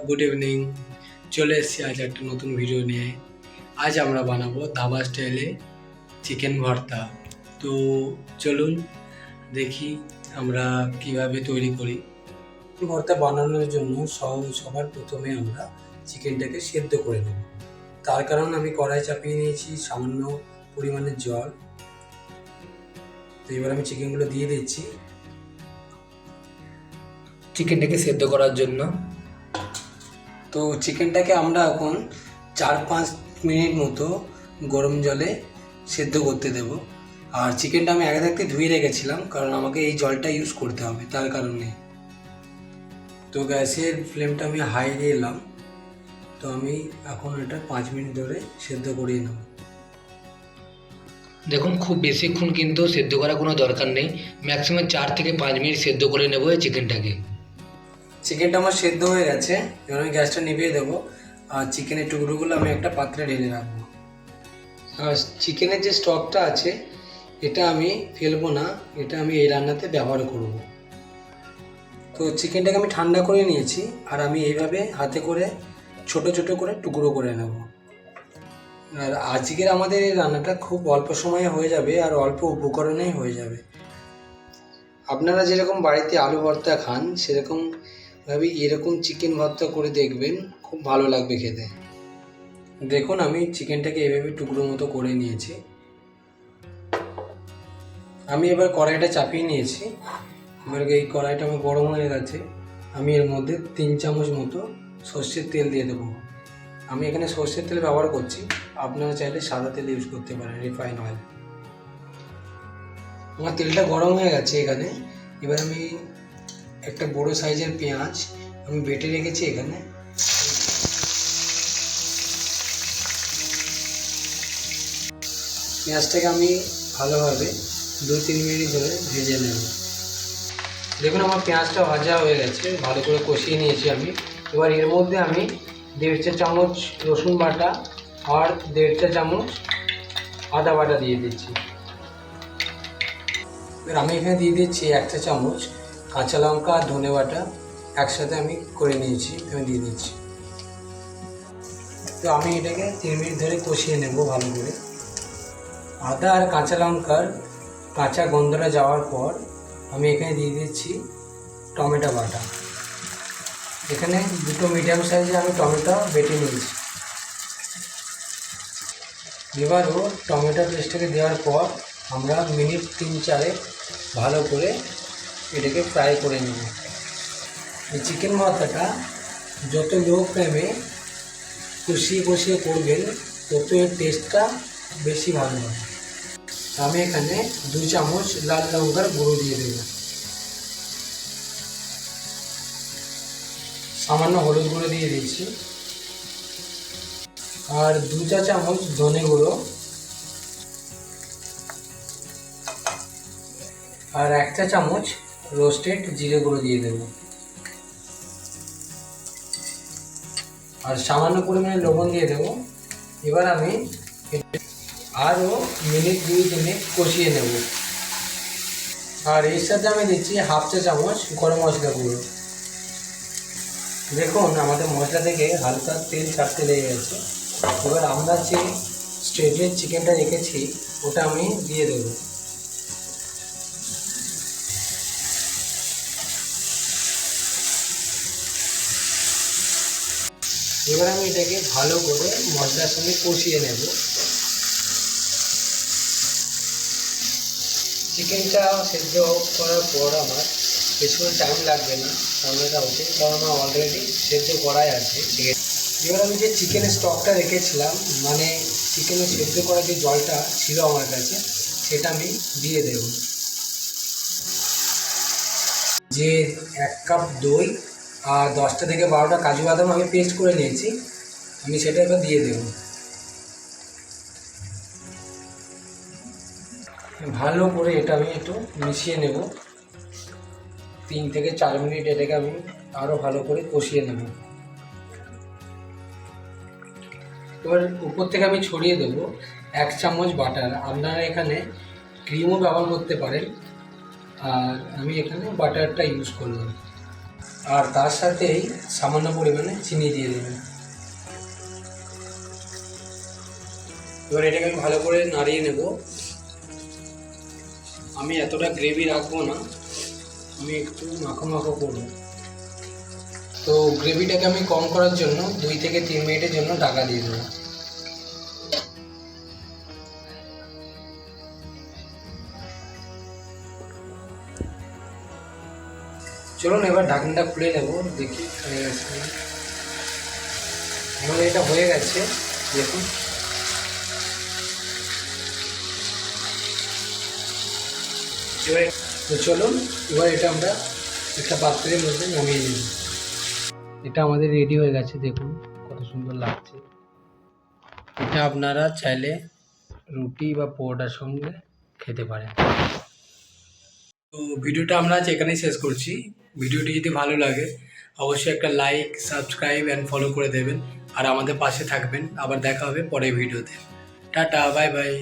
Good evening. চলে এসেছি আজ একটা নতুন ভিডিও নিয়ে। আজ আমরা বানাবো ধাবা স্টাইলে চিকেন ভর্তা। তো চলুন দেখি আমরা কিভাবে তৈরি করি। ভর্তা বানানোর জন্য সবার প্রথমে আমরা চিকেনটাকে সেদ্ধ করে নেব। তার কারণ আমি কড়াই চাপিয়ে নিয়েছি সামান্য পরিমাণে জল। তো এবার আমি চিকেনগুলো দিয়ে দিচ্ছি চিকেনটাকে সেদ্ধ করার জন্য। তো চিকেনটাকে আমরা এখন 4-5 মিনিট মতো গরম জলে সেদ্ধ করতে দেব। আর চিকেনটা আমি আগে থাকতে ধুয়ে রেখেছিলাম, কারণ আমাকে এই জলটা ইউজ করতে হবে তার কারণে। তো গ্যাসের ফ্লেমটা আমি হাই দিয়ে এলাম। তো আমি এখন এটা 5 মিনিট ধরে সেদ্ধ করিয়ে নেব। দেখুন, খুব বেশিক্ষণ কিন্তু সেদ্ধ করার কোনো দরকার নেই। ম্যাক্সিমাম 4 থেকে 5 মিনিট সেদ্ধ করে নেব এই চিকেনটাকে। চিকেনটা আমার সেদ্ধ হয়ে গেছে। এবার আমি গ্যাসটা নিভিয়ে দেবো আর চিকেনের টুকরোগুলো আমি একটা পাত্রে ঢেলে রাখবো। আর চিকেনের যে স্টকটা আছে এটা আমি ফেলবো না, এটা আমি এই রান্নাতে ব্যবহার করব। তো চিকেনটাকে আমি ঠান্ডা করে নিয়েছি আর আমি এইভাবে হাতে করে ছোট ছোট করে টুকরো করে নেব। আর আজকের আমাদের এই রান্নাটা খুব অল্প সময়ে হয়ে যাবে আর অল্প উপকরণেই হয়ে যাবে। আপনারা যেরকম বাড়িতে আলু ভর্তা খান সেরকমভাবে এরকম চিকেন ভর্তা করে দেখবেন, খুব ভালো লাগবে খেতে। দেখুন আমি চিকেনটাকে এভাবে টুকরো মতো করে নিয়েছি। আমি এবার কড়াইটা চাপিয়ে নিয়েছি। এবার এই কড়াইটা আমার গরম হয়ে গেছে। আমি এর মধ্যে 3 চামচ মতো সর্ষের তেল দিয়ে দেবো। আমি এখানে সর্ষের তেল ব্যবহার করছি, আপনারা চাইলে সাদা তেল ইউজ করতে পারেন, রিফাইন অয়েল। আমার তেলটা গরম হয়ে গেছে এখানে। এবার আমি একটা বড় সাইজের পেঁয়াজ আমি বেটে রেখেছি এখানে। পেঁয়াজটাকে আমি ভালোভাবে 2-3 মিনিট ধরে ভেজে নেব। দেখুন আমার পেঁয়াজটা ভাজা হয়ে গেছে, ভালো করে কষিয়ে নিয়েছি আমি। এবার এর মধ্যে আমি 1.5 চা চামচ রসুন বাটা আর 1.5 চা চামচ আদা বাটা দিয়ে দিচ্ছি। এবার আমি এখানে দিয়ে দিচ্ছি 1 চা চামচ কাঁচা লঙ্কা আর ধনে বাটা একসাথে আমি করে নিয়েছি, আমি দিয়ে দিচ্ছি। তো আমি এটাকে 3 মিনিট ধরে কষিয়ে নেব ভালো করে। আদা আর কাঁচা লঙ্কার কাঁচা গন্ধটা যাওয়ার পর আমি এখানে দিয়ে দিচ্ছি টমেটো বাটা। এখানে 2 মিডিয়াম সাইজে আমি টমেটো বেটে নিয়েছি। এবারও টমেটো পেস্টটাকে দেওয়ার পর আমরা মিনিট 3-4 ভালো করে এটাকে ফ্রাই করে নেব। এই চিকেন ভর্তাটা যত লো ফ্লেমে কষিয়ে কষিয়ে করবেন তত এর টেস্টটা বেশি ভালো হবে। আমি এখানে 2 চামচ লাল লঙ্কার গুঁড়ো দিয়ে দেব, সামান্য হলুদ গুঁড়ো দিয়ে দিয়েছি, আর 2 চা চামচ ধনে গুঁড়ো আর 1 চা চামচ রোস্টেড জিরে গুঁড়ো দিয়ে দেব, আর সামান্য পরিমাণে লবণ দিয়ে দেব। এবার আমি আরও মিনিট 2-3 কষিয়ে নেব। আর এর সাথে আমি দিচ্ছি 1/2 চা চামচ গরম মশলা গুঁড়ো। দেখুন আমাদের মশলা থেকে হালকা তেল ছাড়তে লেগে গেছে। এবার আমরা যে স্টেজের চিকেনটা রেখেছি ওটা আমি দিয়ে দেবো। এবার আমি এটাকে ভালো করে মশলার সঙ্গে কষিয়ে নেব। চিকেনটা সেদ্ধ করার পর আমার বেশিক্ষণ টাইম লাগবে না রান্নাটা হচ্ছে, কারণ আমার অলরেডি সেদ্ধ করাই আছে চিকেন। এবার আমি যে চিকেনের স্টকটা রেখেছিলাম, মানে চিকেনের সেদ্ধ করা যে জলটা ছিল আমার কাছে, সেটা আমি দিয়ে দেব। যে 1 কাপ দই আর 10টা থেকে 12টা কাজু বাদাম আমি পেস্ট করে নিয়েছি, আমি সেটা এবার দিয়ে দেব। ভালো করে এটা আমি একটু মিশিয়ে নেব। 3 থেকে 4 মিনিট এটাকে আমি আরও ভালো করে কষিয়ে নেব। এবার উপর থেকে আমি ছড়িয়ে দেবো 1 চামচ বাটার। আপনারা এখানে ক্রিমও ব্যবহার করতে পারেন, আর আমি এখানে বাটারটা ইউজ করলাম। আর তার সাথেই সামান্য পরিমাণে চিনি দিয়ে দেবেন। এবার এটাকে আমি ভালো করে নাড়িয়ে নেব। আমি এতটা গ্রেভি রাখবো না, আমি একটু মাখো মাখো করবো। তো গ্রেভিটাকে আমি কম করার জন্য 2 থেকে 3 মিনিটের জন্য ঢাকা দিয়ে দেবো। চলুন এবার ঢাকনাটা খুলে নেব, দেখি হয়ে গেছে। আমাদের এটা হয়ে গেছে, দেখুন। এবার তো চলুন এবার এটা আমরা একটা পাত্রের মধ্যে নামিয়ে নিই। এটা আমাদের রেডি হয়ে গেছে, দেখুন কত সুন্দর লাগছে। এটা আপনারা চাইলে রুটি বা পরোটার সঙ্গে খেতে পারেন। তো ভিডিওটা আমরা আজ এখানেই শেষ করছি। ভিডিওটি যদি ভালো লাগে অবশ্যই একটা লাইক, সাবস্ক্রাইব অ্যান্ড ফলো করে দেবেন আর আমাদের পাশে থাকবেন। আবার দেখা হবে পরের ভিডিওতে। Tata, bye bye.